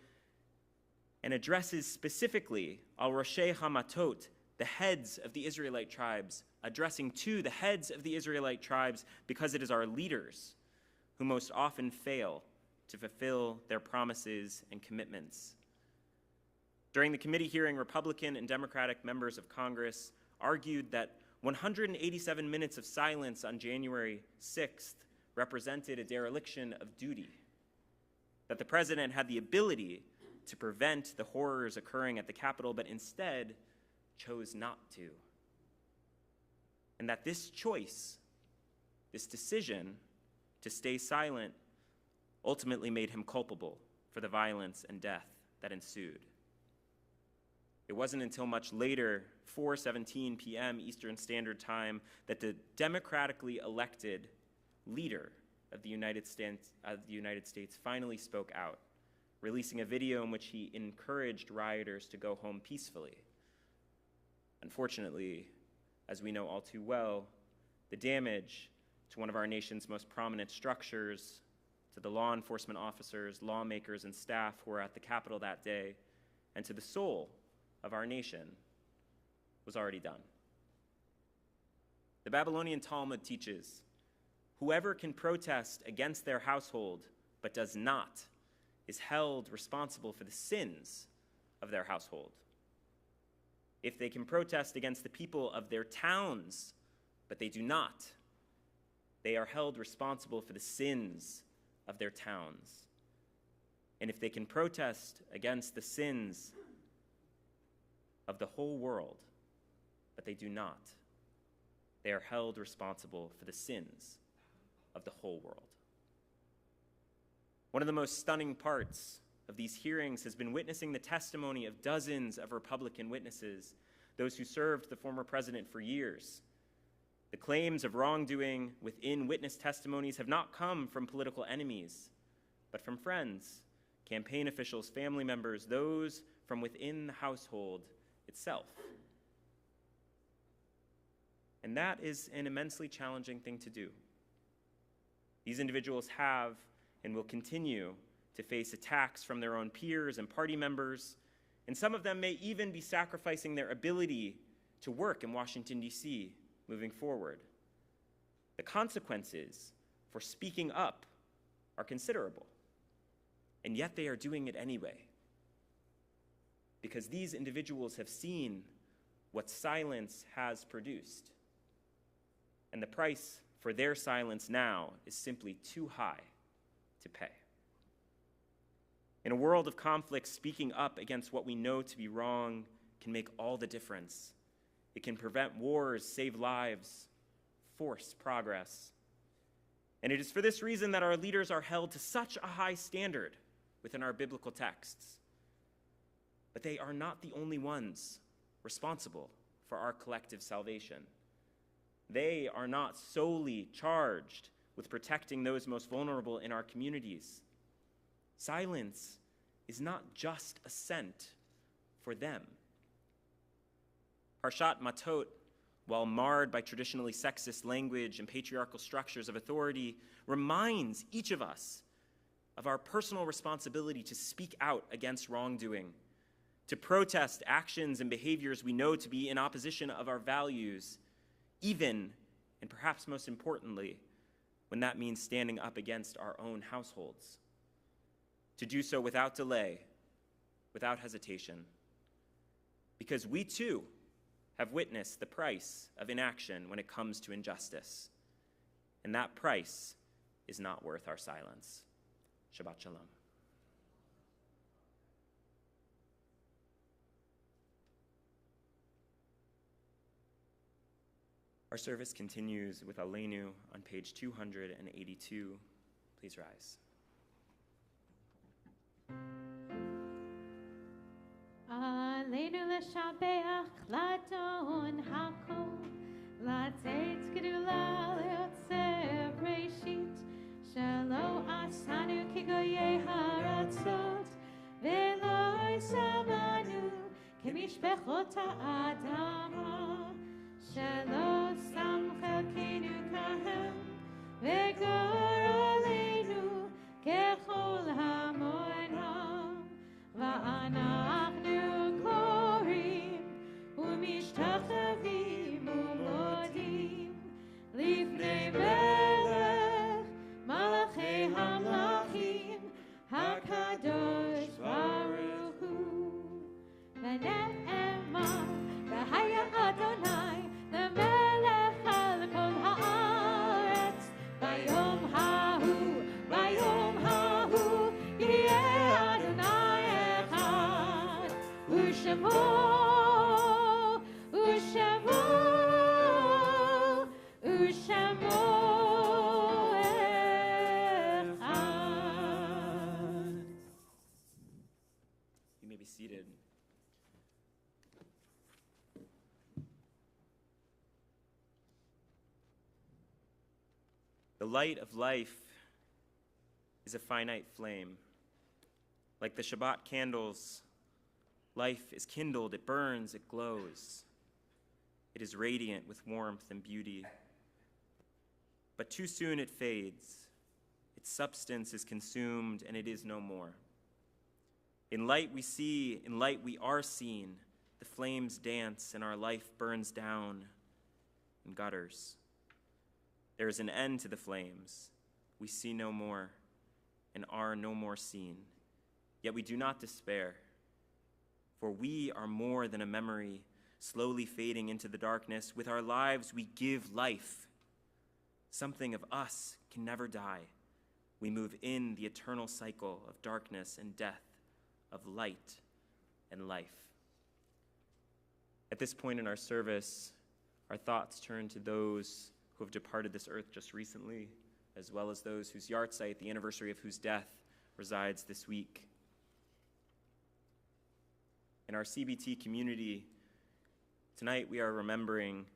and addresses specifically al Roshei Hamatot, the heads of the Israelite tribes, addressing to the heads of the Israelite tribes because it is our leaders who most often fail to fulfill their promises and commitments. During the committee hearing, Republican and Democratic members of Congress argued that 187 minutes of silence on January 6th represented a dereliction of duty, that the president had the ability to prevent the horrors occurring at the Capitol, but instead chose not to. And that this choice, this decision to stay silent, ultimately made him culpable for the violence and death that ensued. It wasn't until much later, 4:17 p.m. Eastern Standard Time, that the democratically elected leader of the United States finally spoke out, releasing a video in which he encouraged rioters to go home peacefully. Unfortunately, as we know all too well, the damage to one of our nation's most prominent structures, to the law enforcement officers, lawmakers, and staff who were at the Capitol that day, and to the soul of our nation was already done. The Babylonian Talmud teaches, whoever can protest against their household but does not is held responsible for the sins of their household. If they can protest against the people of their towns but they do not, they are held responsible for the sins of their towns. And if they can protest against the sins of the whole world, but they do not, they are held responsible for the sins of the whole world. One of the most stunning parts of these hearings has been witnessing the testimony of dozens of Republican witnesses, those who served the former president for years. The claims of wrongdoing within witness testimonies have not come from political enemies, but from friends, campaign officials, family members, those from within the household itself. And that is an immensely challenging thing to do. These individuals have and will continue to face attacks from their own peers and party members, and some of them may even be sacrificing their ability to work in Washington, D.C. moving forward. The consequences for speaking up are considerable, and yet they are doing it anyway, because these individuals have seen what silence has produced. And the price for their silence now is simply too high to pay. In a world of conflict, speaking up against what we know to be wrong can make all the difference. It can prevent wars, save lives, force progress. And it is for this reason that our leaders are held to such a high standard within our biblical texts. But they are not the only ones responsible for our collective salvation. They are not solely charged with protecting those most vulnerable in our communities. Silence is not just assent for them. Parshat Matot, while marred by traditionally sexist language and patriarchal structures of authority, reminds each of us of our personal responsibility to speak out against wrongdoing, to protest actions and behaviors we know to be in opposition of our values, even, and perhaps most importantly, when that means standing up against our own households. To do so without delay, without hesitation, because we too have witnessed the price of inaction when it comes to injustice, and that price is not worth our silence. Shabbat Shalom. Our service continues with Aleinu on page 282. Please rise. Aleinu l'shabeach l'adon hakol, l'tzeit gedula l'yotzer breshit, shelo asanu kigoyei haratzot, velo samanu kemishpechot ha'adama, shelo sam chelkenu kahem, v'gor aleinu kechol hamoinam, va'anachnu korim umishtachavim umodim lifnei melech malachei hamlachim hakadosh baruch hu v'ne'emar v'haya Adonai lemelech al kol haaretz bayom hahu yeh Adonai echad u'shemo echad. You may be seated. The light of life is a finite flame. Like the Shabbat candles, life is kindled, it burns, it glows. It is radiant with warmth and beauty. But too soon it fades. Its substance is consumed, and it is no more. In light we see, in light we are seen. The flames dance, and our life burns down and gutters. There is an end to the flames. We see no more and are no more seen. Yet we do not despair, for we are more than a memory slowly fading into the darkness. With our lives, we give life. Something of us can never die. We move in the eternal cycle of darkness and death, of light and life. At this point in our service, our thoughts turn to those who have departed this earth just recently, as well as those whose yahrzeit, the anniversary of whose death, resides this week. In our CBT community, tonight we are remembering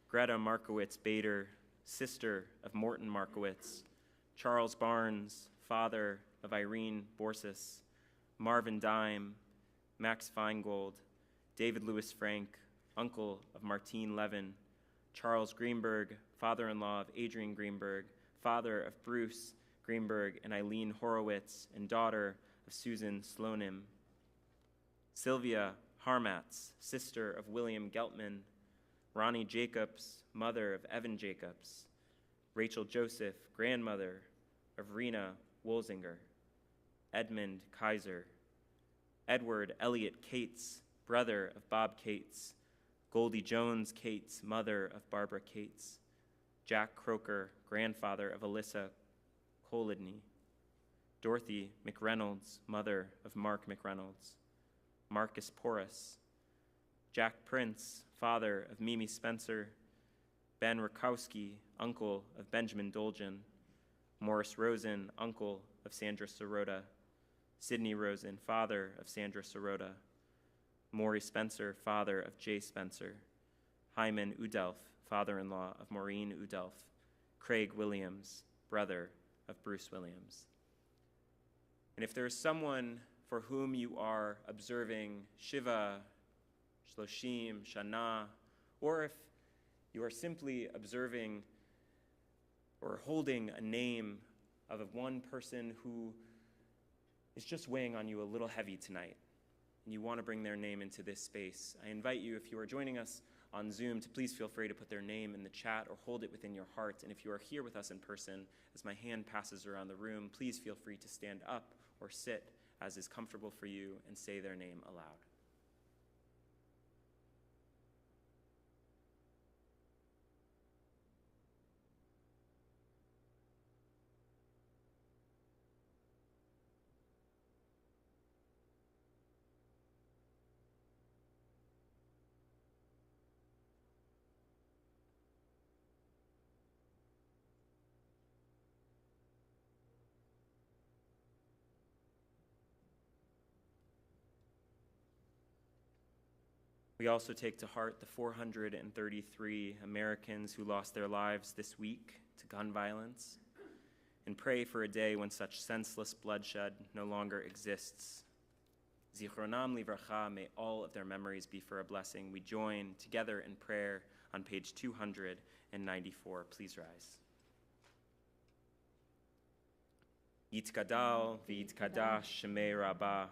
Greta Markowitz-Bader, sister of Morton Markowitz, Charles Barnes, father of Irene Borsis, Marvin Dime, Max Feingold, David Louis Frank, uncle of Martine Levin, Charles Greenberg, father-in-law of Adrian Greenberg, father of Bruce Greenberg and Eileen Horowitz, and daughter of Susan Slonim. Sylvia Harmatz, sister of William Geltman. Ronnie Jacobs, mother of Evan Jacobs. Rachel Joseph, grandmother of Rena Wolzinger. Edmund Kaiser. Edward Elliott Cates, brother of Bob Cates. Goldie Jones Cates, mother of Barbara Cates. Jack Croker, grandfather of Alyssa Colidney. Dorothy McReynolds, mother of Mark McReynolds. Marcus Porras. Jack Prince, father of Mimi Spencer. Ben Rakowski, uncle of Benjamin Dolgen. Morris Rosen, uncle of Sandra Sirota. Sidney Rosen, father of Sandra Sirota. Maury Spencer, father of Jay Spencer. Hyman Udelf, father-in-law of Maureen Udelf. Craig Williams, brother of Bruce Williams. And if there is someone for whom you are observing Shiva, Shloshim, Shana, or if you are simply observing or holding a name of one person who is just weighing on you a little heavy tonight, and you want to bring their name into this space, I invite you, if you are joining us on Zoom, to please feel free to put their name in the chat or hold it within your heart. And if you are here with us in person, as my hand passes around the room, please feel free to stand up or sit as is comfortable for you and say their name aloud. We also take to heart the 433 Americans who lost their lives this week to gun violence, and pray for a day when such senseless bloodshed no longer exists. Zichronam livracha, may all of their memories be for a blessing. We join together in prayer on page 294. Please rise. Yitkadal v'yitkadash shemei Rabbah,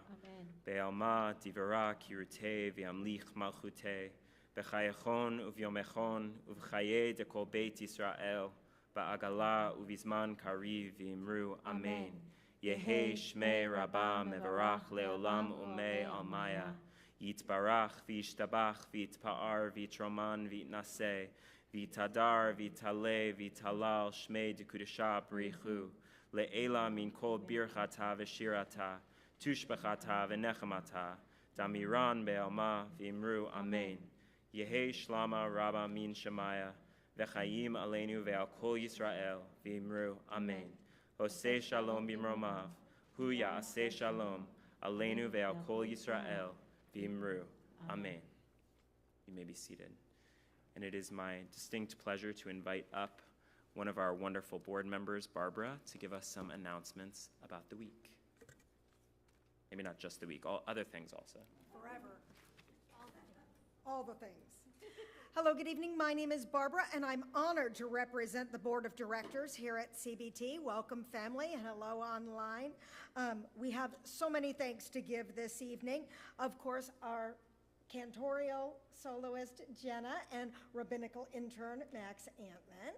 be'alma divara kirutei v'amlich malchutei, b'chayachon uvyomechon uv'chaye de kol beit Yisrael, ba'agala uvizman kariv v'imru amen. Yehe shmei Rabbah mevarach leolam umei almaya, yitbarach v'yishtabach v'yitpa'ar v'yitroman v'yitnaseh, v'yitadar v'yitaleh v'yitalal shmei de kudusha b'richu, Le'ela min kol birchata v'shirata, tushbachata v'nechamata, damiran be'alma v'imru amen. Yehe shlama rabba min shemaya, v'chayim aleinu ve'al kol Yisrael v'imru amen. Hoseh shalom b'mromav, hu ya'aseh shalom, aleinu ve'al kol Yisrael v'imru amen. You may be seated. And it is my distinct pleasure to invite up one of our wonderful board members, Barbara, to give us some announcements about the week. Maybe not just the week, all other things also. Forever. All the things. Hello, good evening. My name is Barbara, and I'm honored to represent the Board of Directors here at CBT. Welcome, family, and hello online. We have so many thanks to give this evening. Of course, our cantorial soloist, Jenna, and rabbinical intern, Max Antman.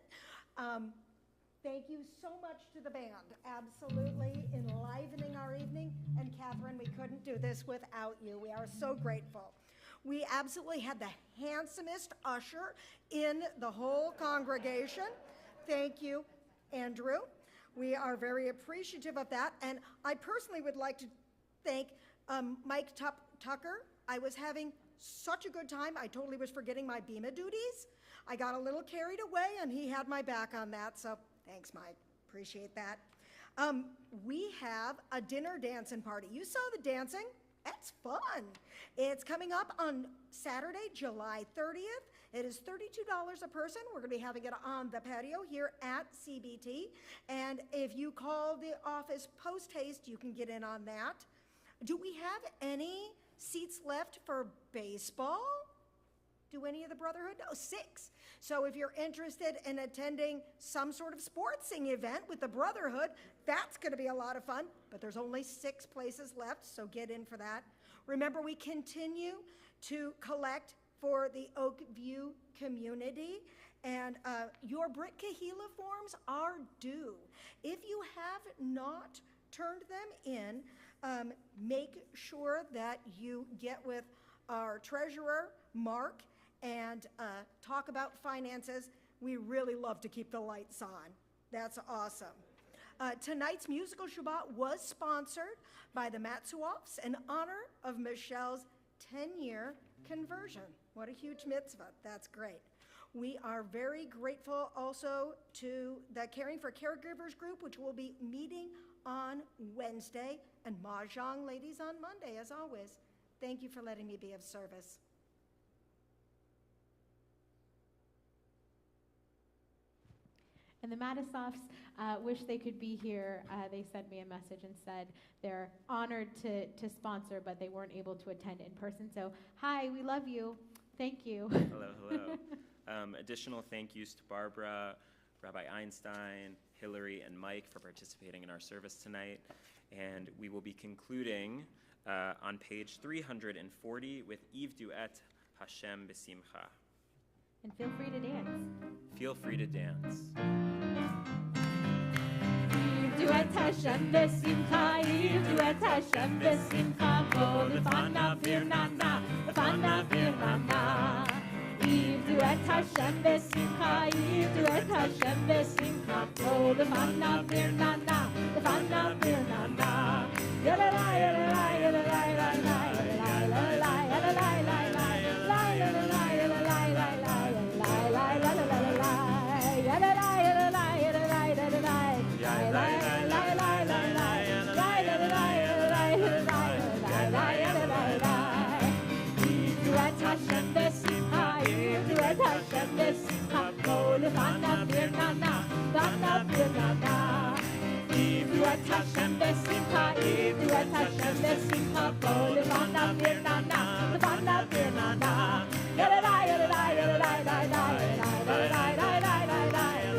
Thank you so much to the band, absolutely enlivening our evening. And Catherine, we couldn't do this without you. We are so grateful. We absolutely had the handsomest usher in the whole congregation. Thank you, Andrew. We are very appreciative of that. And I personally would like to thank Mike Tucker. I was having such a good time. I totally was forgetting my Bema duties. I got a little carried away, and he had my back on that, so thanks, Mike. Appreciate that. We have a dinner dancing party. You saw the dancing. It's fun. It's coming up on Saturday, July 30th. It is $32 a person. We're going to be having it on the patio here at CBT, and if you call the office post-haste, you can get in on that. Do we have any seats left for baseball? do any of the Brotherhood? No, 6. So if you're interested in attending some sort of sportsing event with the Brotherhood, that's going to be a lot of fun. But there's only 6 places left, so get in for that. Remember, we continue to collect for the Oakview community, and your Brit Kahila forms are due. If you have not turned them in, make sure that you get with our treasurer, Mark, and talk about finances. We really love to keep the lights on. That's awesome. Tonight's musical Shabbat was sponsored by the Matsuoffs in honor of Michelle's 10-year conversion. What a huge mitzvah. That's great. We are very grateful also to the Caring for Caregivers group, which will be meeting on Wednesday, and Mahjong ladies on Monday, as always. Thank you for letting me be of service. And the Matisoffs wish they could be here. They sent me a message and said they're honored to sponsor, but they weren't able to attend in person. So, hi, we love you. Thank you. Hello, hello. Additional thank yous to Barbara, Rabbi Einstein, Hillary, and Mike for participating in our service tonight. And we will be concluding on page 340 with Eve Duet, Hashem B'Simcha. And feel free to dance. Feel free to dance. Duet Hashem B'Simcha, Duet Hashem B'Simcha, Bo Lefanav Virnana, Lefanav Virnana. Duet Hashem B'Simcha, Duet Hashem B'Simcha, Bo Lefanav Virnana, Lefanav Virnana. Yadalai, yadalai, yadalai, yadalai, yadalai, yadalai, yadalai, Hashem B'Simcha, Duet Hashem B'Simcha, Bo Lefanav Virnana, Lefanav Virnana. Yadalai, yadalai, yadalai, yadalai, yadalai, yadalai, yadalai, yadalai, yadalai,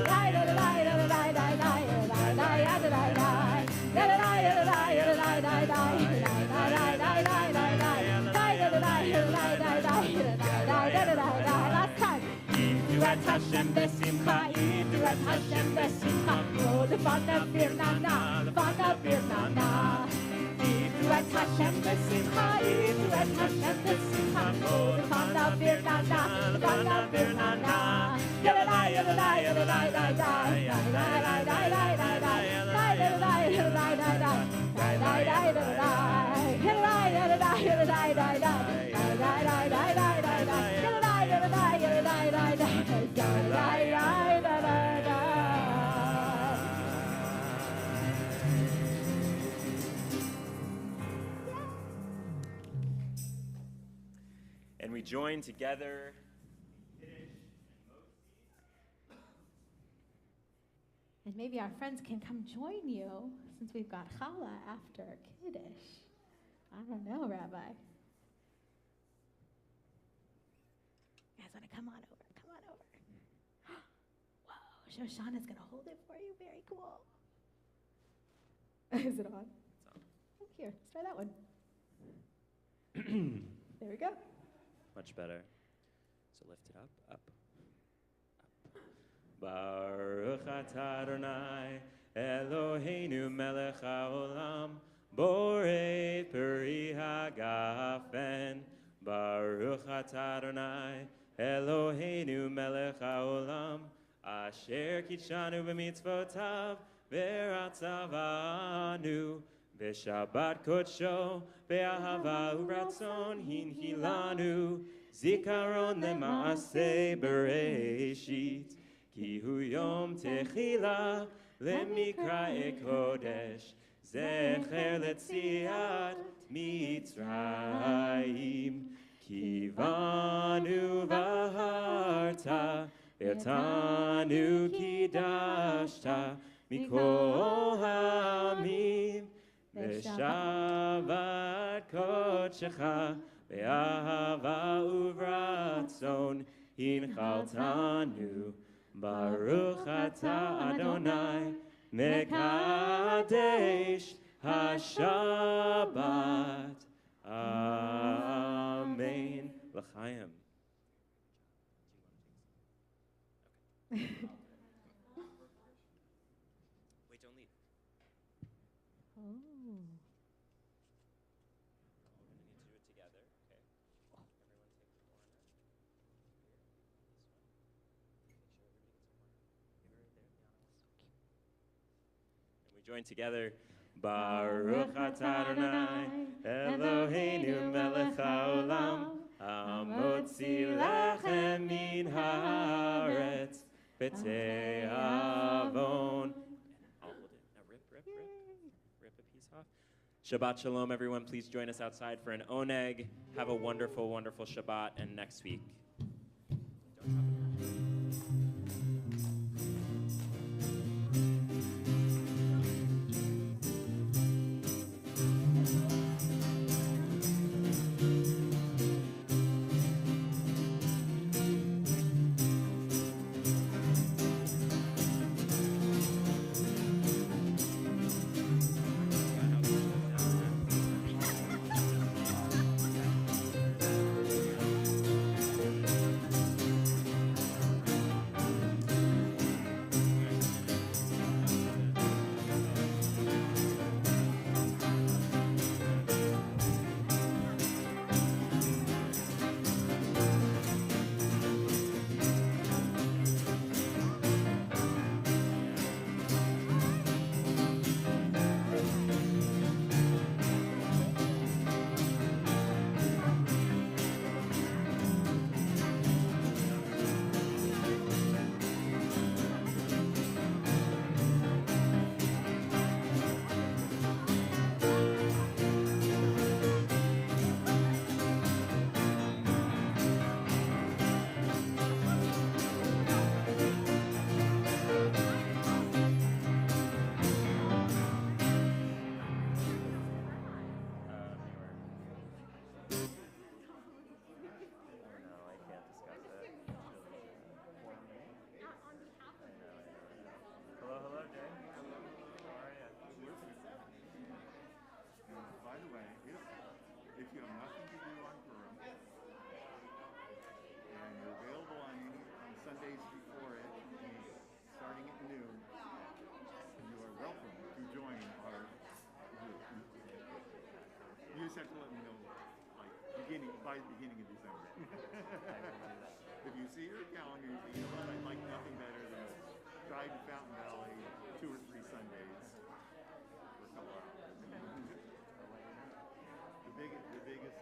yadalai, yadalai, yadalai, yadalai, last time. Duet Hashem B'Simcha, Duet Hashem B'Simcha, Bo Lefanav Virnana, Lefanav Virnana. Duet Hashem B'Simcha, Duet Hashem B'Simcha, Bo Lefanav Virnana, Lefanav Virnana. Yadalai, yadalai, yadalai, yadalai, yadalai, yadalai, yadalai, yadalai, yadalai, yadalai, yadalai, yadalai, yadalai, And we join together. And maybe our friends can come join you since we've got challah after Kiddush. I don't know, Rabbi. You guys want to come on over? Come on over. Whoa, Shoshana's going to hold it for you. Very cool. Is it on? It's on. Oh, here, let's try that one. There we go. Much better. So lift it up, up, up. Baruch atah Adonai, Eloheinu melech haolam, borei peri hagafen. Baruch atah Adonai, Eloheinu melech haolam, asher kitshanu b'mitzvotav, v'ratzavanu, v'shabbat kodsho, v'ahava u'ratzon hinhilanu, zikaron lema'aseh bereshit, ki hu yom techila lemikra kodesh, zecher letziat Mitzrayim, ki vanu v'harta, v'tanu kidashta, mikol hamim, v'shabbat kodesh. קודשך באהבה וברצון הנחלתנו ברוך אתה אדוני מקדש השבת אמן לחיים. Wait, don't leave. Oh. We're gonna need to do it together. Okay. Everyone take the corner. Here. This one. Make sure everybody gets a corner. Give it right there. And we join together. Baruch atah Adonai Eloheinu melech haolam hamotzi lechem min haaretz b'te'avon. I'll hold it. Now rip. Rip a piece off. Shabbat shalom, everyone. Please join us outside for an oneg. Have a wonderful, wonderful Shabbat, and next week. If you have nothing to do on Purim, and you're available on Sundays before it, starting at noon, you are welcome to join our group. You just have to let me know, like, by the beginning of December. If you see your calendar, you say, you know what, I'd like nothing better than to drive to Fountain Valley 2 or 3 Sundays for a couple hours. The biggest